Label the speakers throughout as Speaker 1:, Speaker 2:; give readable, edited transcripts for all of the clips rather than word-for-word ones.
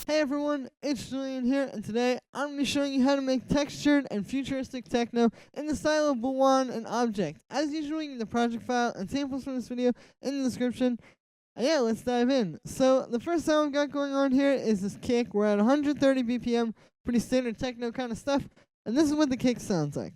Speaker 1: Hey everyone, it's Julian here, and today I'm going to be showing you how to make textured and futuristic techno in the style of Blawan and Objekt. As usual, you can get the project file and samples from this video in the description. And yeah, let's dive in. So the first sound I've got going on here is this kick. We're at 130 BPM, pretty standard techno kind of stuff, and this is what the kick sounds like.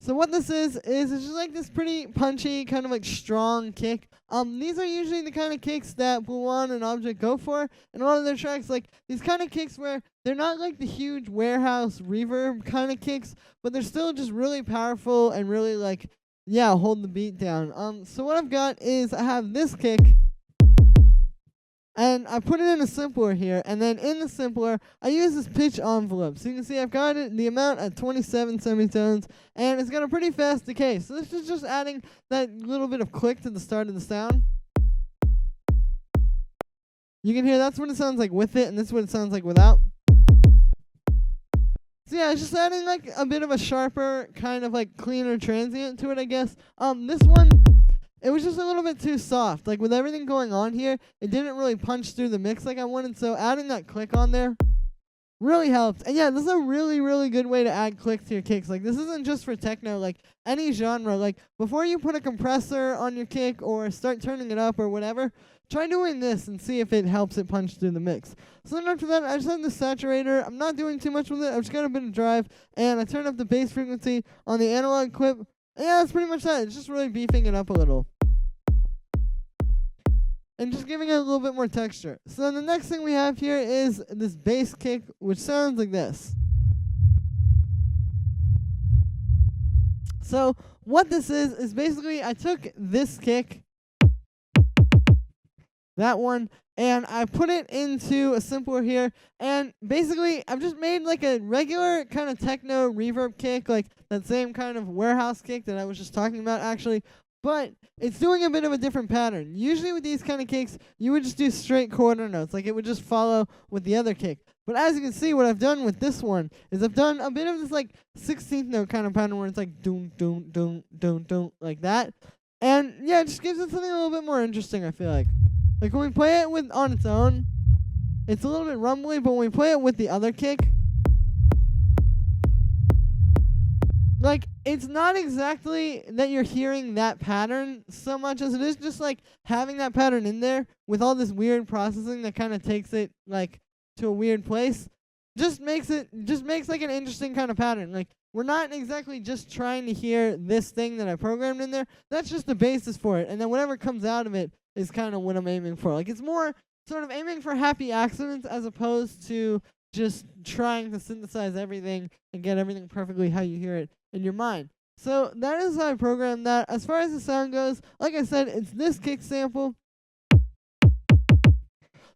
Speaker 1: So what this is it's just like this pretty punchy, kind of like strong kick. These are usually the kind of kicks that Blawan and Objekt go for in a lot of their tracks. Like these kind of kicks where they're not like the huge warehouse reverb kind of kicks, but they're still just really powerful and really like, yeah, hold the beat down. So what I've got is I have this kick, and I put it in a simpler here, and then in the simpler, I use this pitch envelope. So you can see I've got it, the amount at 27 semitones, and it's got a pretty fast decay. So this is just adding that little bit of click to the start of the sound. You can hear that's what it sounds like with it, and this is what it sounds like without. So yeah, it's just adding like a bit of a sharper, kind of like cleaner transient to it, I guess. This one, it was just a little bit too soft. Like with everything going on here, it didn't really punch through the mix like I wanted, so adding that click on there really helped. And yeah, this is a really, really good way to add click to your kicks. Like this isn't just for techno, like any genre. Like before you put a compressor on your kick or start turning it up or whatever, try doing this and see if it helps it punch through the mix. So then after that, I just have the saturator. I'm not doing too much with it. I've just got a bit of drive, and I turn up the bass frequency on the analog clip. Yeah, that's pretty much that. It's just really beefing it up a little and just giving it a little bit more texture. So then the next thing we have here is this bass kick, which sounds like this. So what this is basically I took this kick, that one, and I put it into a simpler here, and basically I've just made like a regular kind of techno reverb kick, like that same kind of warehouse kick that I was just talking about actually, but it's doing a bit of a different pattern. Usually with these kind of kicks, you would just do straight quarter notes, like it would just follow with the other kick. But as you can see, what I've done with this one is I've done a bit of this like 16th note kind of pattern where it's like doom, doom, doom, doom, doom, like that. And yeah, it just gives it something a little bit more interesting, I feel like. Like when we play it with on its own, it's a little bit rumbly, but when we play it with the other kick, like it's not exactly that you're hearing that pattern so much as it is just like having that pattern in there with all this weird processing that kind of takes it like to a weird place. Just makes like an interesting kind of pattern. Like we're not exactly just trying to hear this thing that I programmed in there. That's just the basis for it, and then whatever comes out of it is kind of what I'm aiming for. Like it's more sort of aiming for happy accidents as opposed to just trying to synthesize everything and get everything perfectly how you hear it in your mind. So that is how I programmed that. As far as the sound goes, like I said, it's this kick sample.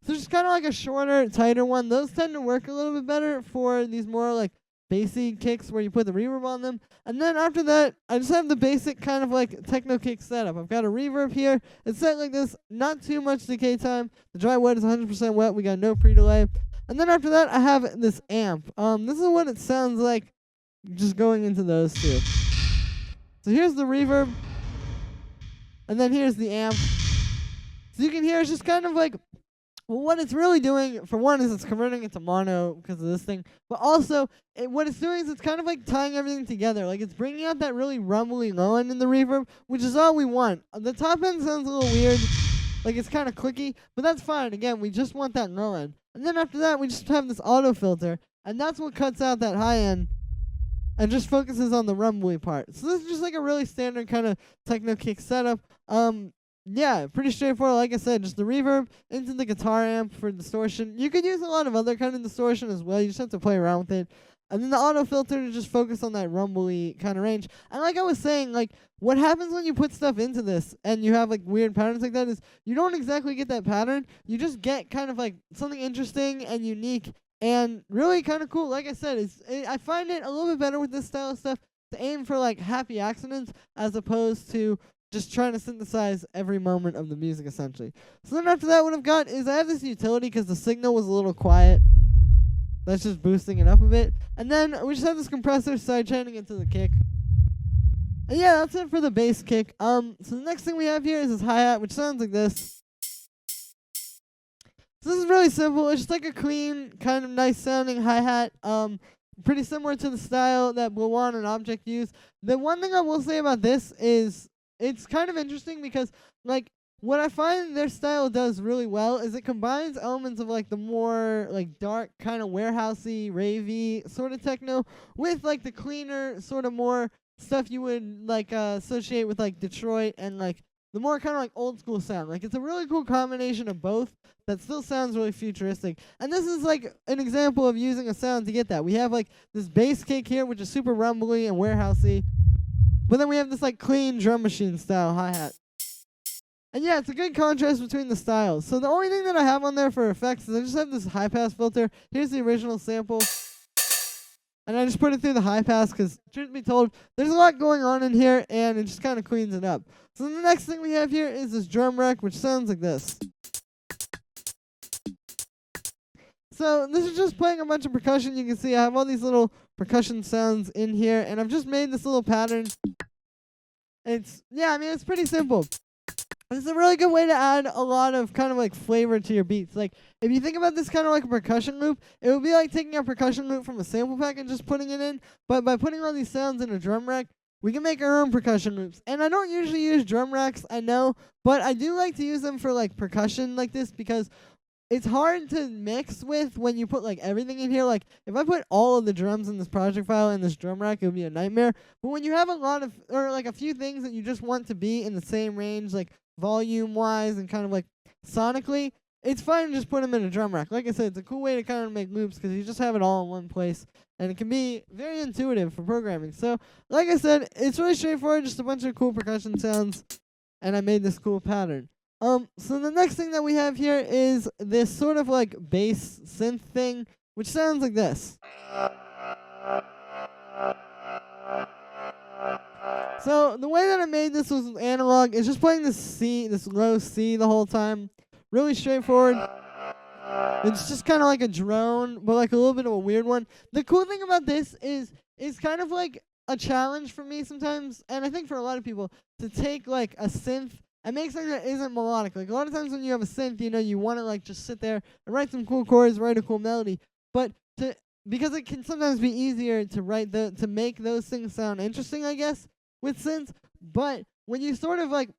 Speaker 1: So just kind of like a shorter, tighter one. Those tend to work a little bit better for these more like bassy kicks where you put the reverb on them. And then after that, I just have the basic kind of like techno kick setup. I've got a reverb here. It's set like this, not too much decay time. The dry wet is 100% wet. We got no pre-delay. And then after that, I have this amp. This is what it sounds like just going into those two. So here's the reverb, and then here's the amp. So you can hear it's just kind of like, well, what it's really doing, for one, is it's converting it to mono because of this thing. But also, what it's doing is it's kind of like tying everything together. Like it's bringing out that really rumbly low end in the reverb, which is all we want. The top end sounds a little weird. Like it's kind of clicky, but that's fine. Again, we just want that low end. And then after that, we just have this auto filter, and that's what cuts out that high end and just focuses on the rumbly part. So this is just like a really standard kind of techno kick setup. Yeah, pretty straightforward. Like I said, just the reverb into the guitar amp for distortion. You could use a lot of other kind of distortion as well. You just have to play around with it. And then the auto filter to just focus on that rumbly kind of range. And like I was saying, like what happens when you put stuff into this and you have like weird patterns like that is you don't exactly get that pattern. You just get kind of like something interesting and unique and really kind of cool. Like I said, I find it a little bit better with this style of stuff to aim for like happy accidents as opposed to just trying to synthesize every moment of the music, essentially. So then after that, what I've got is I have this utility because the signal was a little quiet. That's just boosting it up a bit. And then we just have this compressor sidechaining into the kick. And yeah, that's it for the bass kick. So the next thing we have here is this hi-hat, which sounds like this. So this is really simple. It's just like a clean, kind of nice sounding hi-hat. Pretty similar to the style that Blawan and Objekt use. The one thing I will say about this is it's kind of interesting because, like, what I find their style does really well is it combines elements of, like, the more, like, dark, kind of warehousey, ravey sort of techno with, like, the cleaner, sort of more stuff you would, like, associate with, like, Detroit and, like, the more kind of, like, old school sound. Like, it's a really cool combination of both that still sounds really futuristic. And this is, like, an example of using a sound to get that. We have, like, this bass kick here, which is super rumbly and warehousey. But then we have this, like, clean drum machine style hi-hat. And yeah, it's a good contrast between the styles. So the only thing that I have on there for effects is I just have this high-pass filter. Here's the original sample. And I just put it through the high-pass because, truth be told, there's a lot going on in here, and it just kind of cleans it up. So the next thing we have here is this drum rack, which sounds like this. So this is just playing a bunch of percussion. You can see I have all these little percussion sounds in here, and I've just made this little pattern. It's pretty simple. It's a really good way to add a lot of kind of like flavor to your beats. Like, if you think about this kind of like a percussion loop, it would be like taking a percussion loop from a sample pack and just putting it in. But by putting all these sounds in a drum rack, we can make our own percussion loops. And I don't usually use drum racks, I know, but I do like to use them for like percussion like this because it's hard to mix with when you put like everything in here. Like, if I put all of the drums in this project file in this drum rack, it would be a nightmare. But when you have a lot of, or like a few things that you just want to be in the same range, like volume wise and kind of like sonically, it's fine to just put them in a drum rack. Like I said, it's a cool way to kind of make loops because you just have it all in one place, and it can be very intuitive for programming. So, like I said, it's really straightforward, just a bunch of cool percussion sounds, and I made this cool pattern. So the next thing that we have here is this sort of like bass synth thing, which sounds like this. So the way that I made this was analog. It's just playing this C, this low C the whole time. Really straightforward. It's just kind of like a drone, but like a little bit of a weird one. The cool thing about this is it's kind of like a challenge for me sometimes, and I think for a lot of people, to take like a synth and make something that isn't melodic. Like a lot of times when you have a synth, you know, you want to like just sit there and write some cool chords, write a cool melody. But because it can sometimes be easier to to make those things sound interesting, I guess, with synths. But when you sort of like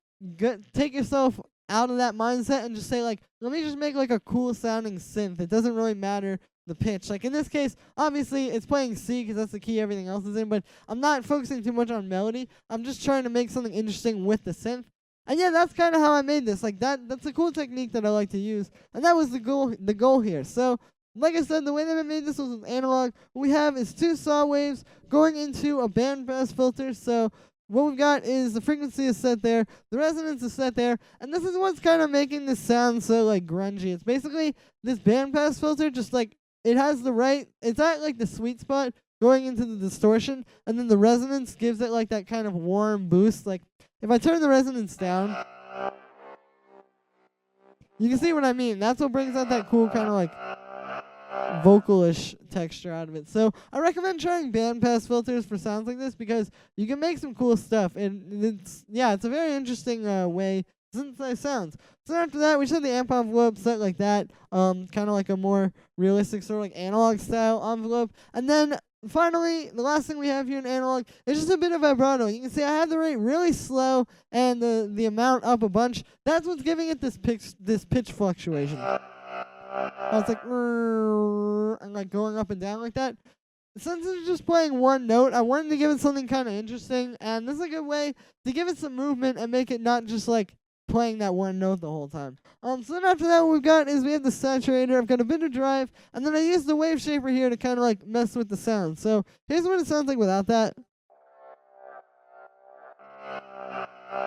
Speaker 1: take yourself out of that mindset and just say like, let me just make like a cool sounding synth. It doesn't really matter the pitch. Like in this case, obviously it's playing C because that's the key everything else is in, but I'm not focusing too much on melody. I'm just trying to make something interesting with the synth. And yeah, that's kind of how I made this. Like that's a cool technique that I like to use. And that was the goal here. So, like I said, the way that I made this was with analog. What we have is 2 saw waves going into a bandpass filter. So what we've got is the frequency is set there, the resonance is set there, and this is what's kind of making this sound so like grungy. It's basically this bandpass filter, just like it's at like the sweet spot going into the distortion, and then the resonance gives it like that kind of warm boost. Like if I turn the resonance down, you can see what I mean. That's what brings out that cool kind of like vocalish texture out of it. So I recommend trying bandpass filters for sounds like this because you can make some cool stuff, and it's a very interesting way to synthesize sounds. So after that, we just have the amp envelope set like that, kind of like a more realistic sort of like analog style envelope, and then finally, the last thing we have here in analog is just a bit of vibrato. You can see I have the rate really slow and the amount up a bunch. That's what's giving it this pitch fluctuation. I was like, and like going up and down like that. Since it's just playing one note, I wanted to give it something kind of interesting, and this is a good way to give it some movement and make it not just like playing that one note the whole time. So then after that, what we've got is we have the saturator. I've got a bit of drive, and then I use the wave shaper here to kind of like mess with the sound. So here's what it sounds like without that.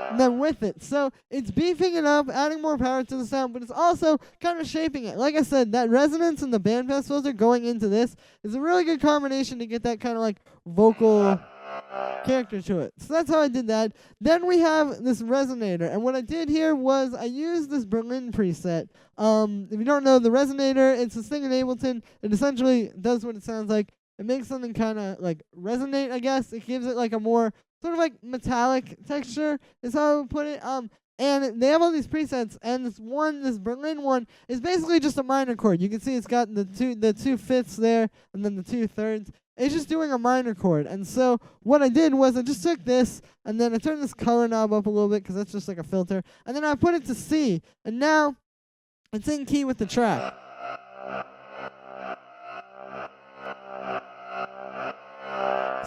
Speaker 1: And then with it. So it's beefing it up, adding more power to the sound, but it's also kind of shaping it. Like I said, that resonance and the bandpass filter going into this is a really good combination to get that kind of like vocal character to it. So that's how I did that. Then we have this resonator, and what I did here was I used this Berlin preset. If you don't know, the resonator, it's this thing in Ableton. It essentially does what it sounds like. It makes something kind of like resonate, I guess. It gives it like a more sort of like metallic texture is how I would put it. And they have all these presets, and this Berlin one, is basically just a minor chord. You can see it's got the 2/5 there, and then the 2/3. It's just doing a minor chord. And so what I did was I just took this, and then I turned this color knob up a little bit, because that's just like a filter. And then I put it to C, and now it's in key with the track.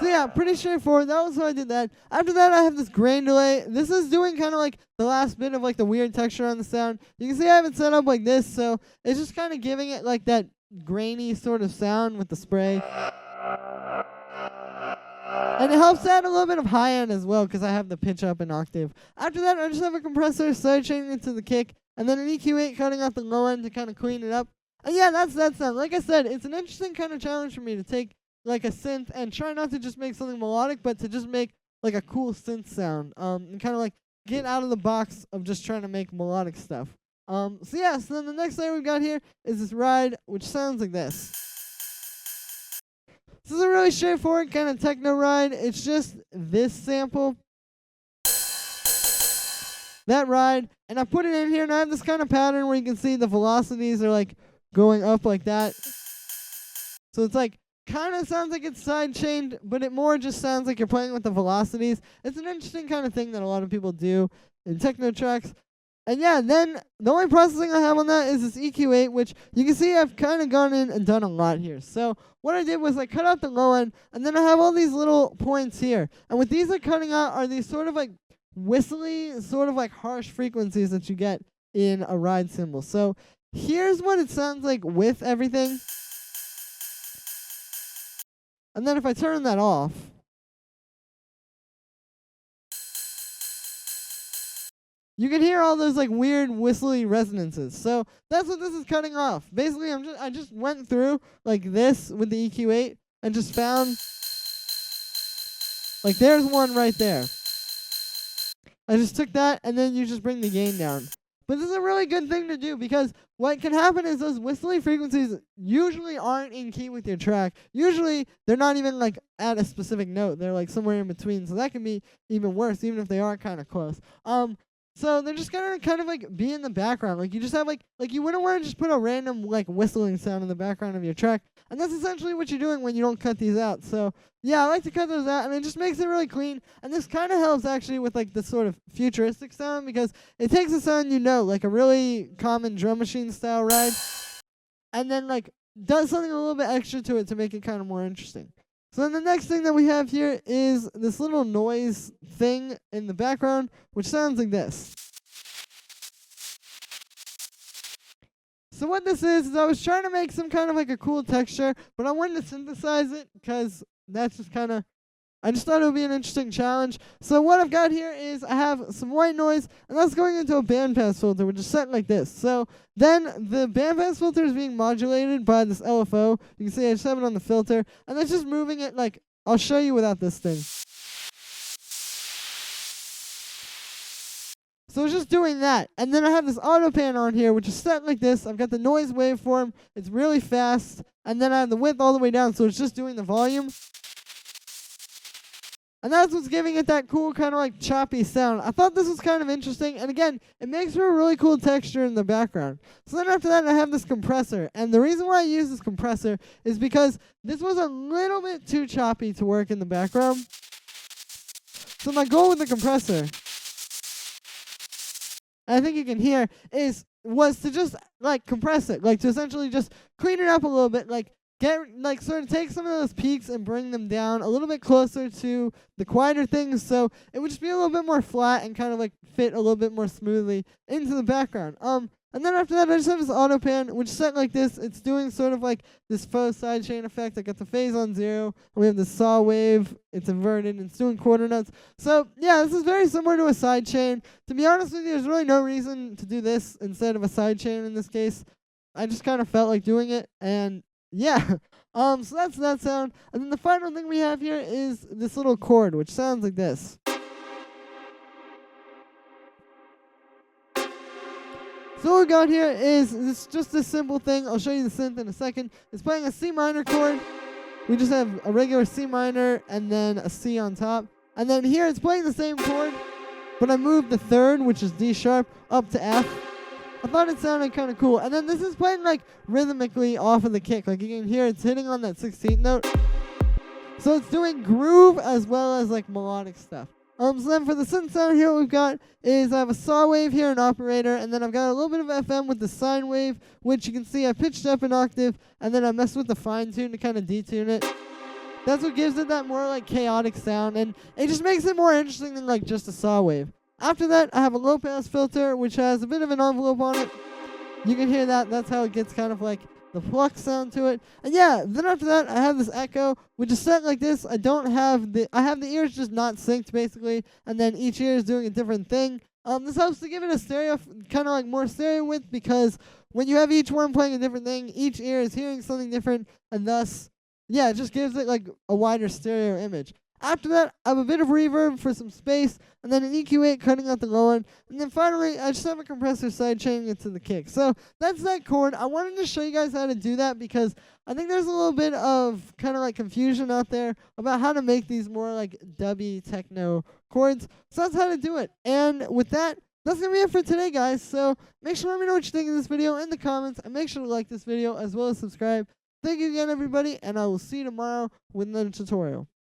Speaker 1: So yeah, pretty straightforward. That was how I did that. After that, I have this grain delay. This is doing kind of like the last bit of like the weird texture on the sound. You can see I have it set up like this, so it's just kind of giving it like that grainy sort of sound with the spray. And it helps add a little bit of high end as well, because I have the pitch up an octave. After that, I just have a compressor sidechaining it to the kick, and then an EQ8 cutting out the low end to kind of clean it up. And yeah, that's that sound. Like I said, it's an interesting kind of challenge for me to take like a synth and try not to just make something melodic, but to just make like a cool synth sound, and kind of like get out of the box of just trying to make melodic stuff. So yeah, so then the next thing we've got here is this ride, which sounds like this. This is a really straightforward kind of techno ride. It's just this sample, that ride, and I put it in here, and I have this kind of pattern where you can see the velocities are like going up like that. So it's like kind of sounds like it's side-chained, but it more just sounds like you're playing with the velocities. It's an interesting kind of thing that a lot of people do in techno tracks. And yeah, then the only processing I have on that is this EQ8, which you can see I've kind of gone in and done a lot here. So what I did was I cut out the low end, and then I have all these little points here. And what these are cutting out are these sort of like whistly, sort of like harsh frequencies that you get in a ride cymbal. So here's what it sounds like with everything. And then if I turn that off, you can hear all those like weird whistly resonances. So that's what this is cutting off. Basically, I just went through like this with the EQ8 and just found like there's one right there. I just took that, and then you just bring the gain down. But this is a really good thing to do, because what can happen is those whistly frequencies usually aren't in key with your track. Usually they're not even like at a specific note. They're like somewhere in between. So that can be even worse, even if they are kind of close. So they're just gonna kind of like be in the background. Like you just have like you wouldn't want to just put a random like whistling sound in the background of your track. And that's essentially what you're doing when you don't cut these out. So yeah, I like to cut those out, and it just makes it really clean. And this kind of helps actually with like this sort of futuristic sound, because it takes a sound like a really common drum machine style ride, and then like does something a little bit extra to it to make it kind of more interesting. So then the next thing that we have here is this little noise thing in the background, which sounds like this. So what this is I was trying to make some kind of like a cool texture, but I wanted to synthesize it, because that's just kind of, I just thought it would be an interesting challenge. So what I've got here is I have some white noise, and that's going into a bandpass filter, which is set like this. So then the bandpass filter is being modulated by this LFO. You can see I just have it on the filter, and that's just moving it like, I'll show you without this thing. So it's just doing that. And then I have this auto pan on here, which is set like this. I've got the noise waveform. It's really fast. And then I have the width all the way down, so it's just doing the volume. And that's what's giving it that cool kind of like choppy sound. I thought this was kind of interesting. And again, it makes for a really cool texture in the background. So then after that, I have this compressor. And the reason why I use this compressor is because this was a little bit too choppy to work in the background. So my goal with the compressor, I think you can hear, was to just like compress it, like to essentially just clean it up a little bit, like sort of take some of those peaks and bring them down a little bit closer to the quieter things, so it would just be a little bit more flat and kind of like fit a little bit more smoothly into the background. And then after that, I just have this auto pan, which is set like this. It's doing sort of like this faux sidechain effect. I got the phase on 0. We have the saw wave. It's inverted, and it's doing quarter notes. So yeah, this is very similar to a sidechain. To be honest with you, there's really no reason to do this instead of a sidechain in this case. I just kind of felt like doing it, and yeah. So that's that sound. And then the final thing we have here is this little chord, which sounds like this. So what we got here is just a simple thing. I'll show you the synth in a second. It's playing a C minor chord. We just have a regular C minor and then a C on top. And then here it's playing the same chord, but I moved the third, which is D sharp, up to F. I thought it sounded kind of cool. And then this is playing like rhythmically off of the kick. Like you can hear it's hitting on that 16th note. So it's doing groove as well as like melodic stuff. So then for the synth sound here, what we've got is I have a saw wave here, an operator, and then I've got a little bit of FM with the sine wave, which you can see I pitched up an octave, and then I messed with the fine tune to kind of detune it. That's what gives it that more like chaotic sound, and it just makes it more interesting than like just a saw wave. After that, I have a low pass filter, which has a bit of an envelope on it. You can hear that. That's how it gets kind of like the pluck sound to it. And yeah, then after that, I have this echo, which is set like this. I have the ears just not synced, basically, and then each ear is doing a different thing. This helps to give it a stereo, kind of like more stereo width, because when you have each one playing a different thing, each ear is hearing something different, and thus, yeah, it just gives it like a wider stereo image. After that, I have a bit of reverb for some space, and then an EQ8 cutting out the low end. And then finally, I just have a compressor sidechaining it to the kick. So that's that chord. I wanted to show you guys how to do that because I think there's a little bit of kind of like confusion out there about how to make these more like dubby techno chords. So that's how to do it. And with that, that's going to be it for today, guys. So make sure to let me know what you think of this video in the comments, and make sure to like this video as well as subscribe. Thank you again, everybody, and I will see you tomorrow with another tutorial.